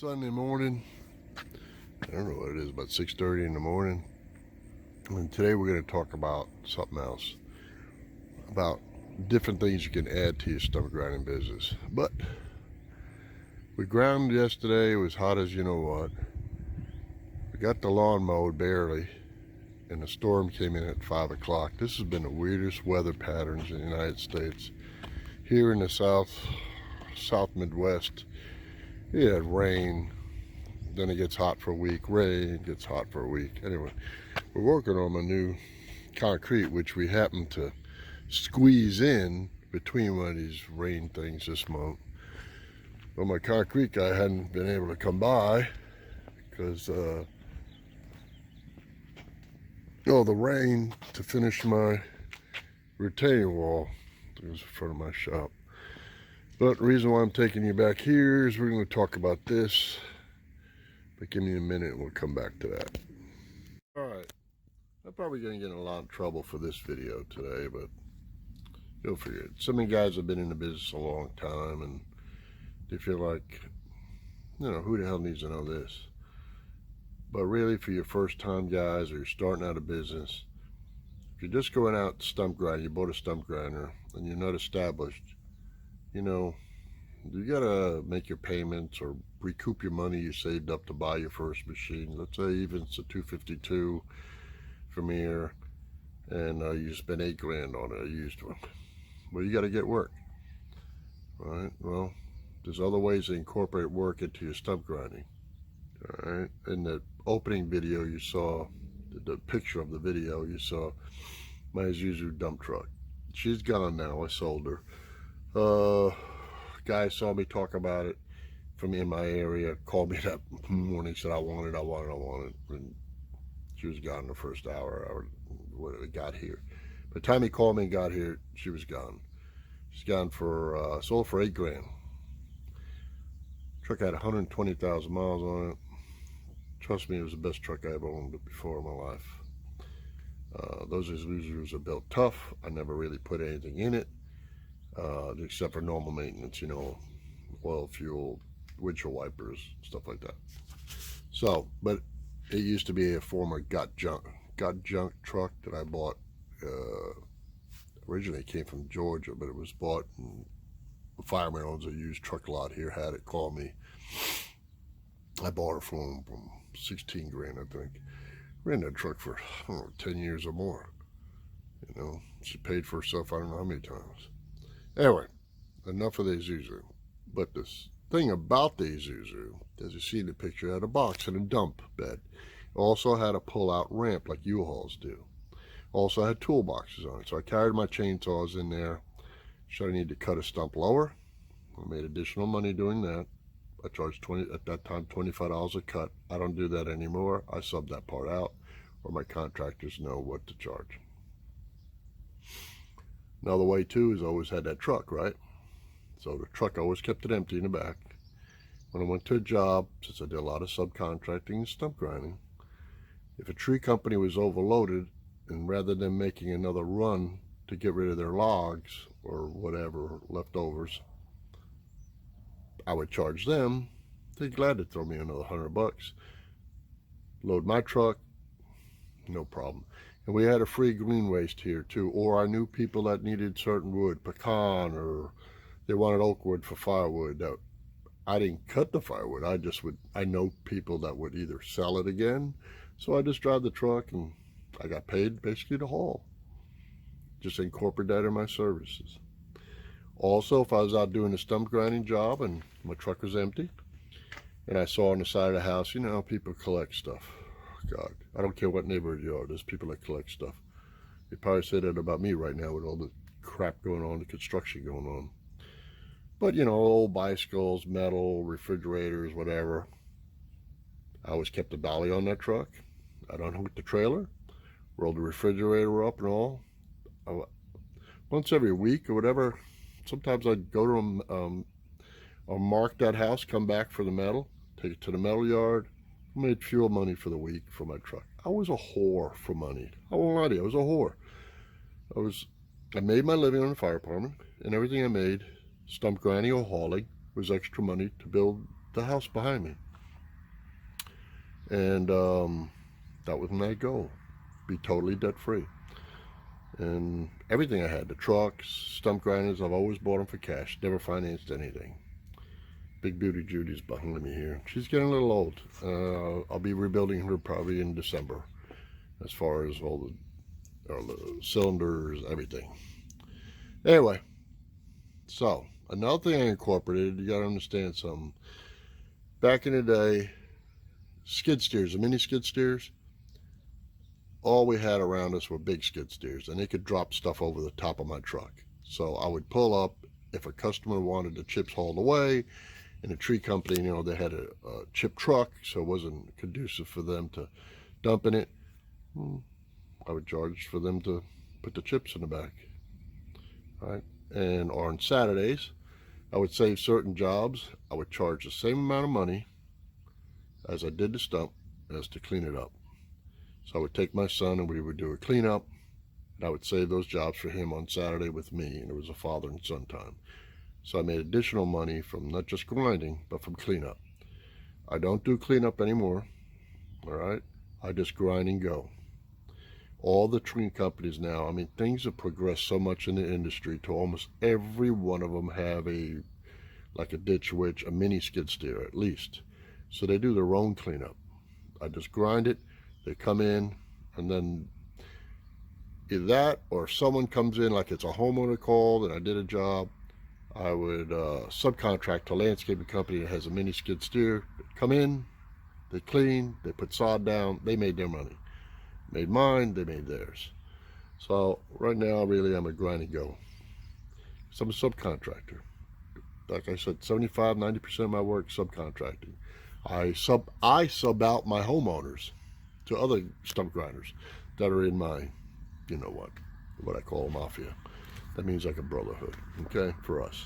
Sunday morning. I don't know what it is, about 6:30 in the morning. And today we're going to talk about something else. About different things you can add to your stump grinding business. But we ground yesterday. It was hot as you know what. We got the lawn mowed barely. And the storm came in at 5 o'clock. This has been the weirdest weather patterns in the United States. Here in the south Midwest, it had rain, then it gets hot for a week, rain, it gets hot for a week. Anyway, we're working on a new concrete, which we happen to squeeze in between one of these rain things this month. But my concrete guy hadn't been able to come by because the rain to finish my retaining wall. It was in front of my shop. But the reason why I'm taking you back here is we're going to talk about this. But give me a minute and we'll come back to that. Alright, I'm probably going to get in a lot of trouble for this video today, but you'll figure it. Some of you guys have been in the business a long time and they feel like, who the hell needs to know this? But really, for your first time guys, or you're starting out a business, if you're just going out to stump grind, you bought a stump grinder and you're not established, you gotta make your payments or recoup your money you saved up to buy your first machine. Let's say even it's a 252 from here, and you spent $8 grand on it, a used one. Well, you gotta get work, right? Well, there's other ways to incorporate work into your stump grinding. All right, in the opening video you saw, the picture of the video you saw, my Isuzu dump truck. She's gone now. I sold her. Guy saw me talk about it from in my area, called me that morning, said I want it, and she was gone in the first hour when it got here. By the time he called me and got here, she was gone. She's gone for sold for $8 grand. Truck had 120,000 miles on it. Trust me, it was the best truck I ever owned before in my life. Those Isuzus are built tough. I never really put anything in it, except for normal maintenance, oil, fuel, windshield wipers, stuff like that. So, but it used to be a former got junk truck that I bought. Originally it came from Georgia, but it was bought, and the fireman owns a used truck lot here, had it, called me. I bought it from 16 grand, I think. Ran that truck for, 10 years or more. She paid for herself I don't know how many times. Anyway, enough of the Isuzu. But this thing about the Isuzu, as you see in the picture, it had a box and a dump bed. It also had a pull-out ramp like U-Hauls do. Also had toolboxes on it. So I carried my chainsaws in there. Should I need to cut a stump lower? I made additional money doing that. I charged at that time $25 a cut. I don't do that anymore. I sub that part out, or my contractors know what to charge. Another way too is I always had that truck, right? So the truck, I always kept it empty in the back. When I went to a job, since I did a lot of subcontracting and stump grinding, if a tree company was overloaded, and rather than making another run to get rid of their logs or whatever leftovers, I would charge them. They're glad to throw me another $100. Load my truck, no problem. And we had a free green waste here too, or I knew people that needed certain wood, pecan, or they wanted oak wood for firewood. That I didn't cut the firewood. I know people that would either sell it again, so I just drive the truck and I got paid basically to haul. Just incorporate that in my services. Also, if I was out doing a stump grinding job and my truck was empty, and I saw on the side of the house, how people collect stuff. God, I don't care what neighborhood you are, there's people that collect stuff. They probably say that about me right now with all the crap going on, the construction going on. But, old bicycles, metal, refrigerators, whatever. I always kept a dolly on that truck. I'd unhook the trailer, rolled the refrigerator up and all. Once every week or whatever, sometimes I'd go to I'll mark that house, come back for the metal, take it to the metal yard. I made fuel money for the week for my truck. I was a whore for money. I won't lie to you, I was a whore. I made my living on the fire department, and everything I made, stump grinding or hauling, was extra money to build the house behind me. And that was my goal, be totally debt free. And everything I had, the trucks, stump grinders, I've always bought them for cash, never financed anything. Big Beauty Judy's behind me here. She's getting a little old. I'll be rebuilding her probably in December, as far as all the cylinders, everything. Anyway, so another thing I incorporated, you gotta understand something. Back in the day, skid steers, the mini skid steers, all we had around us were big skid steers, and they could drop stuff over the top of my truck. So I would pull up if a customer wanted the chips hauled away. In a tree company, you know, they had a chip truck, so it wasn't conducive for them to dump in it. I would charge for them to put the chips in the back. All right. And on Saturdays, I would save certain jobs. I would charge the same amount of money as I did the stump as to clean it up. So I would take my son and we would do a cleanup, and I would save those jobs for him on Saturday with me, and it was a father and son time. So I made additional money from not just grinding, but from cleanup. I don't do cleanup anymore, all right? I just grind and go. All the tree companies now, I mean, things have progressed so much in the industry to almost every one of them have like a ditch witch, a mini skid steer at least. So they do their own cleanup. I just grind it, they come in, and then either that or someone comes in, like it's a homeowner called and I did a job, I would subcontract to a landscaping company that has a mini skid steer. Come in, they clean, they put sod down, they made their money. Made mine, they made theirs. So right now, really, I'm a grind and go. So I'm a subcontractor. Like I said, 75–90% of my work subcontracting. I sub out my homeowners to other stump grinders that are in my, you know what I call MAFIA. That means like a brotherhood, okay, for us.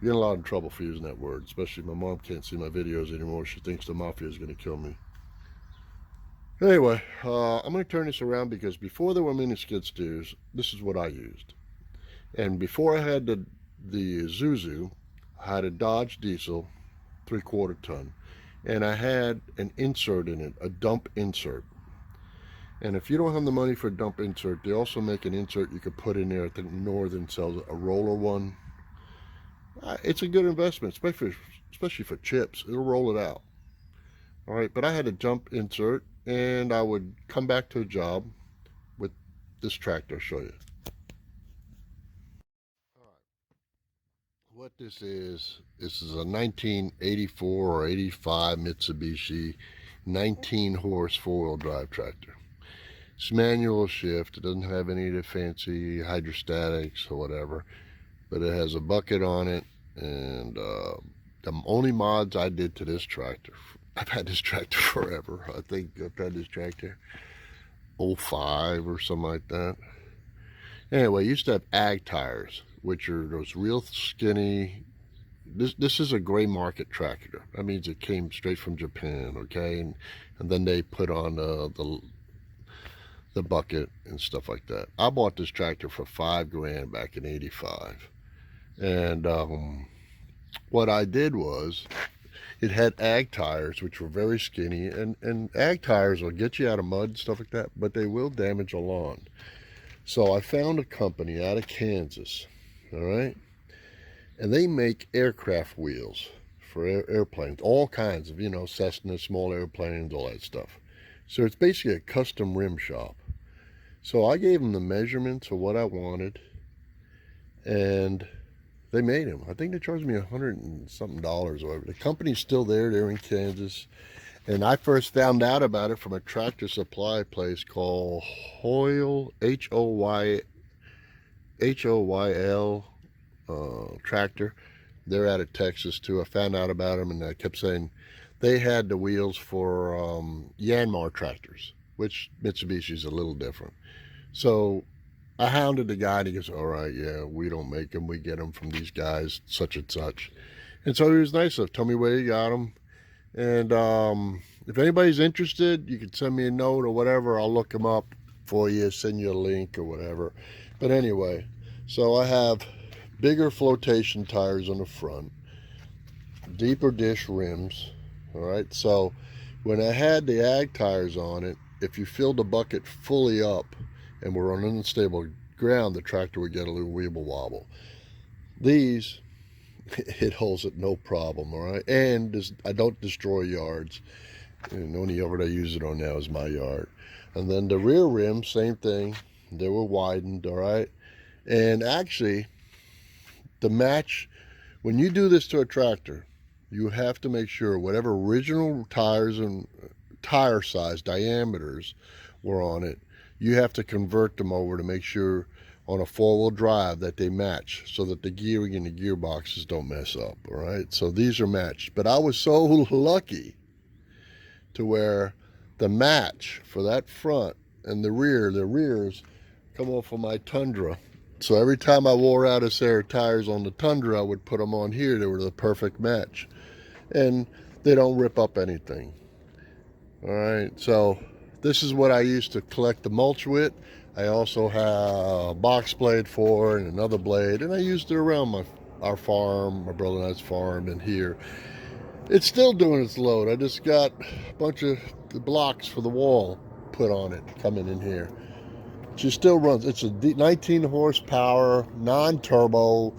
You get a lot of trouble for using that word, especially my mom can't see my videos anymore. She thinks the MAFIA is going to kill me. Anyway, I'm going to turn this around because before there were mini skid steers, this is what I used. And before I had the Zuzu, I had a Dodge Diesel 3/4 ton. And I had an insert in it, a dump insert. And if you don't have the money for a dump insert, they also make an insert you could put in there. I think Northern sells a roller one. It's a good investment, especially for chips. It'll roll it out. All right, but I had a dump insert, and I would come back to a job with this tractor. I'll show you. All right. What this is a 1984 or 85 Mitsubishi 19-horse four-wheel drive tractor. It's manual shift. It doesn't have any of the fancy hydrostatics or whatever, but it has a bucket on it. And the only mods I did to this tractor, I've had this tractor forever. I think I've had this tractor 05 or something like that. Anyway, I used to have ag tires, which are those real skinny. This is a gray market tractor. That means it came straight from Japan, okay? And then they put on the bucket and stuff like that. I bought this tractor for $5,000 back in '85, and what I did was, it had ag tires, which were very skinny, and ag tires will get you out of mud and stuff like that, but they will damage a lawn. So I found a company out of Kansas, all right, and they make aircraft wheels for airplanes, all kinds of, Cessna, small airplanes, all that stuff. So it's basically a custom rim shop. So I gave them the measurements of what I wanted, and they made them. I think they charged me $100 and something or whatever. The company's still there. They're in Kansas. And I first found out about it from a tractor supply place called Hoyle, Hoyl tractor. They're out of Texas too. I found out about them, and I kept saying they had the wheels for Yanmar tractors, which Mitsubishi's a little different. So I hounded the guy, and he goes, all right, yeah, we don't make them. We get them from these guys, such and such. And so he was nice enough. Tell me where you got them. And if anybody's interested, you can send me a note or whatever. I'll look them up for you, send you a link or whatever. But anyway, so I have bigger flotation tires on the front, deeper dish rims. All right, so When I had the ag tires on it, if you filled the bucket fully up and were on unstable ground, the tractor would get a little weeble wobble. These, it holds it no problem, all right? And I don't destroy yards. And the only yard I use it on now is my yard. And then the rear rims, same thing. They were widened, all right? And actually, the match, when you do this to a tractor, you have to make sure whatever original tires and tire size diameters were on it, you have to convert them over to make sure on a four-wheel drive that they match so that the gearing and the gearboxes don't mess up, all right? So these are matched. But I was so lucky to where the match for that front and the rears come off of my Tundra. So every time I wore out a set of tires on the Tundra, I would put them on here. They were the perfect match. And they don't rip up anything. All right, so this is what I used to collect the mulch with. I also have a box blade for it and another blade, and I used it around our farm, my brother and I's farm, and here. It's still doing its load. I just got a bunch of the blocks for the wall put on it coming in here. She still runs. It's a 19 horsepower, non-turbo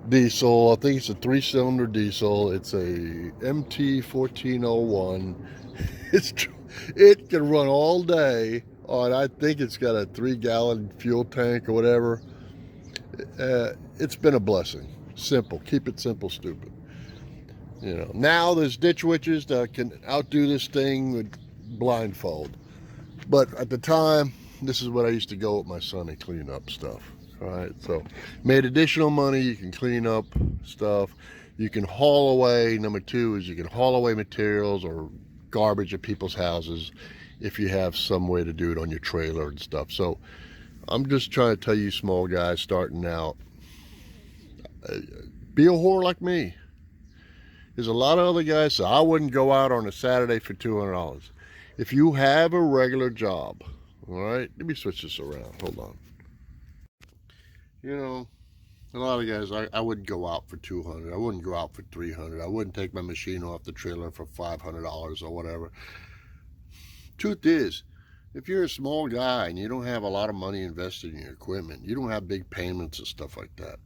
diesel. I think it's a 3-cylinder diesel. It's a MT 1401. It can run all day on, I think it's got a 3-gallon fuel tank or whatever. It's been a blessing. Simple. Keep it simple, stupid. You know, now there's ditch witches that can outdo this thing with blindfold. But at the time, this is what I used to go with my son and clean up stuff. All right, so made additional money. You can clean up stuff. You can haul away. Number two is you can haul away materials or garbage at people's houses if you have some way to do it on your trailer and stuff. So I'm just trying to tell you small guys starting out, be a whore like me. There's a lot of other guys say, I wouldn't go out on a Saturday for $200. If you have a regular job, all right, let me switch this around. Hold on. You know, a lot of guys, I wouldn't go out for $200. I wouldn't go out for $300. I wouldn't take my machine off the trailer for $500 or whatever. Truth is, if you're a small guy and you don't have a lot of money invested in your equipment, you don't have big payments and stuff like that,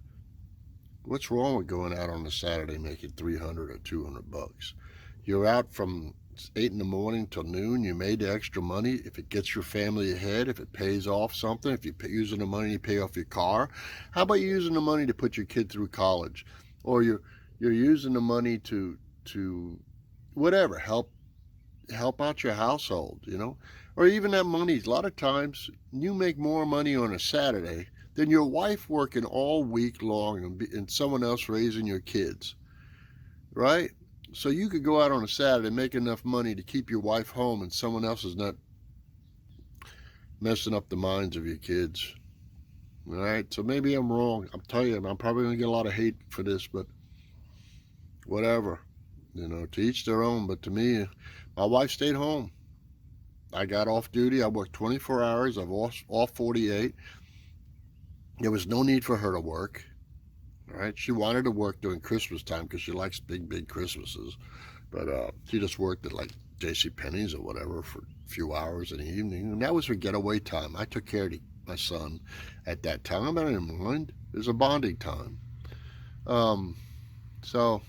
what's wrong with going out on a Saturday making $300 or $200? You're out from 8 in the morning till noon. You made the extra money. If it gets your family ahead, if it pays off something, if you're using the money to pay off your car, how about you using the money to put your kid through college, or you're using the money to whatever, help out your household, you know, or even that money. A lot of times you make more money on a Saturday than your wife working all week long and someone else raising your kids, right? So you could go out on a Saturday and make enough money to keep your wife home and someone else is not messing up the minds of your kids. All right, so maybe I'm wrong. I'm telling you, I'm probably going to get a lot of hate for this, but whatever. You know, to each their own. But to me, my wife stayed home. I got off duty. I worked 24 hours. I was off 48. There was no need for her to work. All right, she wanted to work during Christmas time because she likes big Christmases, but she just worked at like JCPenney's or whatever for a few hours in the evening, and that was her getaway time. I took care of my son at that time. I didn't mind. It was a bonding time. So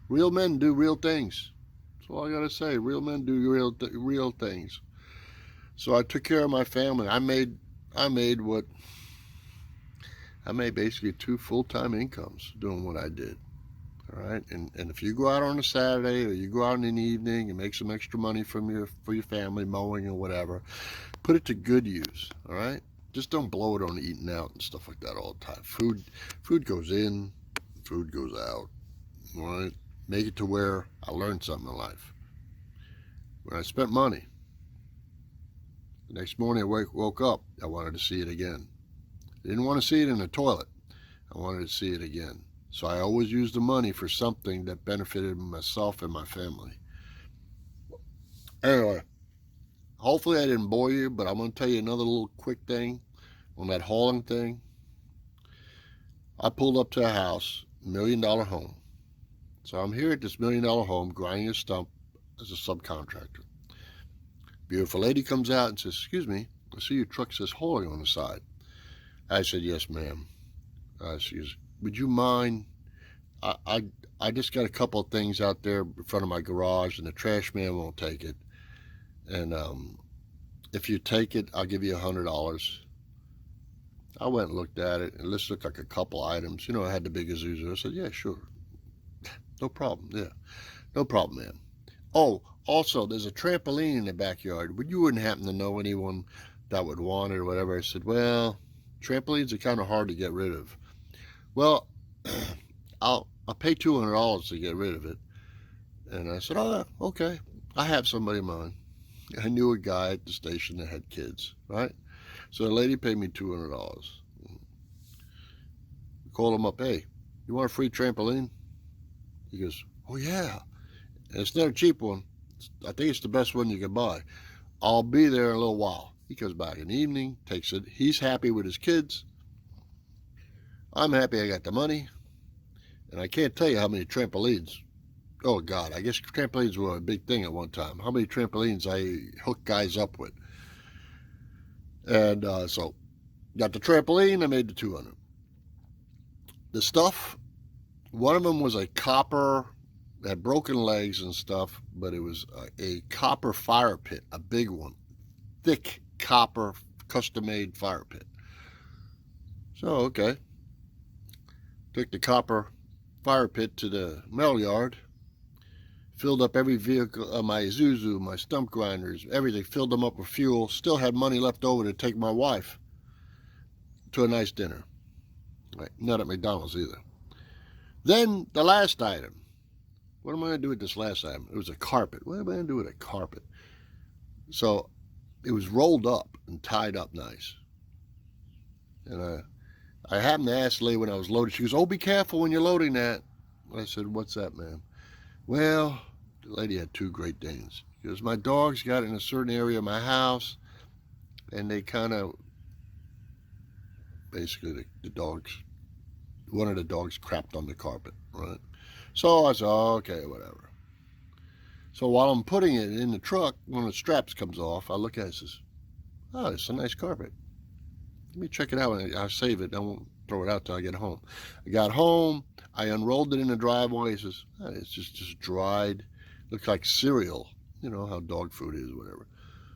real men do real things. That's all I gotta say. Real men do real things. So I took care of my family. I made basically 2 full-time incomes doing what I did. All right, and if you go out on a Saturday or you go out in the evening and make some extra money for your family, mowing or whatever, put it to good use. All right, just don't blow it on eating out and stuff like that all the time. Food goes in, food goes out. All right, make it to where I learned something in life. When I spent money, the next morning I woke up, I wanted to see it again. I didn't want to see it in the toilet. I wanted to see it again. So I always used the money for something that benefited myself and my family. Anyway, hopefully I didn't bore you, but I'm going to tell you another little quick thing on that hauling thing. I pulled up to a house, $1 million home. So I'm here at this $1 million home grinding a stump as a subcontractor. Beautiful lady comes out and says, "Excuse me, I see your truck says hauling on the side." I said, "Yes, ma'am." She goes, "Would you mind? I just got a couple of things out there in front of my garage, and the trash man won't take it. And if you take it, I'll give you $100. I went and looked at it, and this looked like a couple items. You know, I had the big Isuzu. I said, "Yeah, sure. No problem. Yeah, no problem, man. Oh, also, there's a trampoline in the backyard. Would you wouldn't happen to know anyone that would want it or whatever?" I said, "Well, trampolines are kind of hard to get rid of." "Well, I'll pay $200 to get rid of it." And I said, "Oh, okay. I have somebody in mind." I knew a guy at the station that had kids, right? So the lady paid me $200. Called him up, "Hey, you want a free trampoline?" He goes, "Oh, yeah. And it's not a cheap one. I think it's the best one you can buy. I'll be there in a little while." He comes back in the evening, takes it. He's happy with his kids. I'm happy I got the money. And I can't tell you how many trampolines. Oh, God, I guess trampolines were a big thing at one time. How many trampolines I hooked guys up with. And so, got the trampoline, I made the 200. The stuff, one of them was a copper, had broken legs and stuff, but it was a copper fire pit, a big one. Thick copper, custom-made fire pit. So, okay. Took the copper fire pit to the metal yard, filled up every vehicle, my Isuzu, my stump grinders, everything, filled them up with fuel, still had money left over to take my wife to a nice dinner. Right, not at McDonald's either. Then the last item. What am I going to do with this last item? It was a carpet. What am I going to do with a carpet? So it was rolled up and tied up nice. And I happened to ask the lady when I was loading. She goes, "Oh, be careful when you're loading that." I said, "What's that, ma'am?" "Well," the lady had 2 Great Danes. She goes, "My dogs got in a certain area of my house, and they kind of, basically the dogs, one of the dogs crapped on the carpet, right?" So I said, "Oh, okay, whatever." So while I'm putting it in the truck, one of the straps comes off. I look at it and says, "Oh, it's a nice carpet. Let me check it out, and I'll save it. I won't throw it out till I get home." I got home. I unrolled it in the driveway. It says, "Oh, it's just dried. Looks like cereal. You know how dog food is, whatever."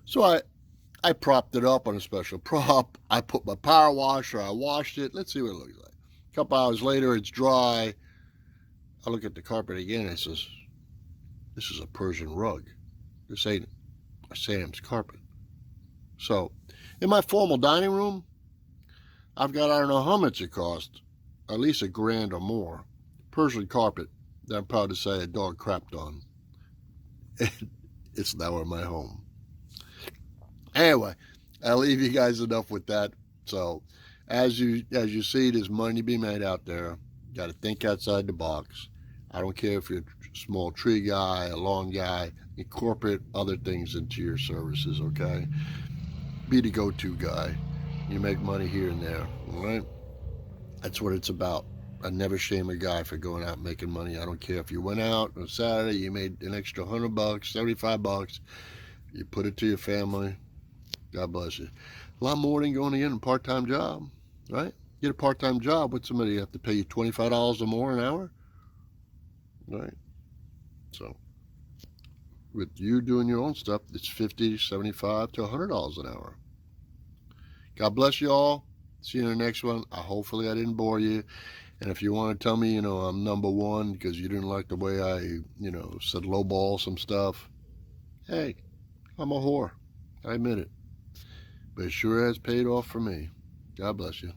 So I propped it up on a special prop. I put my power washer. I washed it. Let's see what it looks like. A couple hours later, it's dry. I look at the carpet again, and it says, "This is a Persian rug. This ain't a Sam's carpet." So in my formal dining room, I've got, I don't know how much it cost, at least $1,000 or more, Persian carpet that I'm proud to say a dog crapped on. It's now in my home. Anyway, I'll leave you guys enough with that. So as you see, there's money to be made out there. Got to think outside the box. I don't care if you're a small tree guy, a lawn guy, incorporate other things into your services, okay? Be the go-to guy. You make money here and there, all right? That's what it's about. I never shame a guy for going out and making money. I don't care if you went out on Saturday, you made an extra $100, $75. You put it to your family. God bless you. A lot more than going to get a part-time job, right? Get a part-time job with somebody, you have to pay you $25 or more an hour, right? So with you doing your own stuff, it's $50, $75 to $100 an hour. God bless you all. See you in the next one. Hopefully I didn't bore you. And if you want to tell me, I'm number one because you didn't like the way I, said lowball some stuff, hey, I'm a whore. I admit it. But it sure has paid off for me. God bless you.